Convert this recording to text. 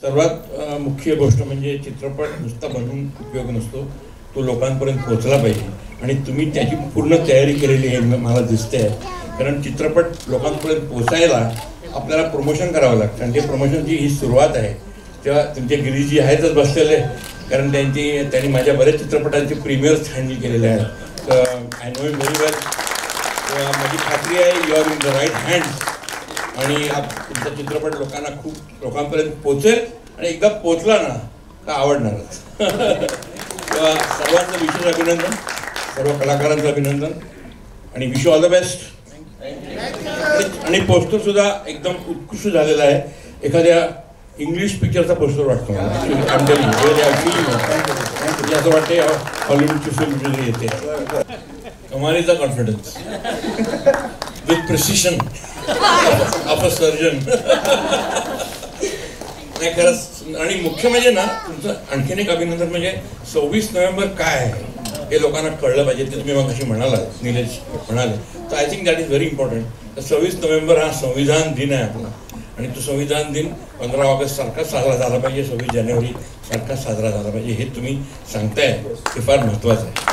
सर्वात मुख्य गोष्ट म्हणजे चित्रपट नुसता बनवून उपयोग नसतो, तो लोकांपर्यंत पोहोचला पाहिजे आणि तुम्ही त्याची पूर्ण तयारी केलेली आहे मला दिसते. कारण चित्रपट लोकांपर्यंत पोहोचायला आपल्याला प्रमोशन करावं लागतं आणि ते प्रमोशनची ही सुरुवात आहे. तेव्हा तुमचे गिरीजी आहेतच बसलेले, कारण त्यांनी माझ्या बऱ्याच चित्रपटांचे प्रीमियर्स हँडल केलेले आहेत. I know it very well. माझी खात्री आहे you are in the right hands आणि तुमचा चित्रपट लोकांपर्यंत पोचेल आणि एकदा पोचला ना का आवडणारच. तेव्हा सर्वांचं विशेष अभिनंदन, सर्व कलाकारांचं अभिनंदन आणि wish you all the best. आणि पोस्टर सुद्धा एकदम उत्कृष्ट झालेला आहे. एखाद्या इंग्लिश पिक्चरचा पोस्टर वाटतो मला. असं वाटते हॉलिवूडची फिल्म येते. कमालीचा confidence with precision of a surgeon. नाही खरंच. आणि मुख्य म्हणजे ना तुमचं आणखीन एक अभिनंदन म्हणजे 26 नोव्हेंबर काय आहे हे लोकांना कळलं पाहिजे. ते तुम्ही मग अशी म्हणाला, निलेश म्हणाले, तर I think that is very important. तर 26 नोव्हेंबर हा संविधान दिन आहे आपला आणि तो संविधान दिन 15 ऑगस्ट सारखाच साजरा झाला पाहिजे, 26 जानेवारी सारखाच साजरा झाला पाहिजे. हे तुम्ही सांगताय ते फार महत्त्वाचं आहे.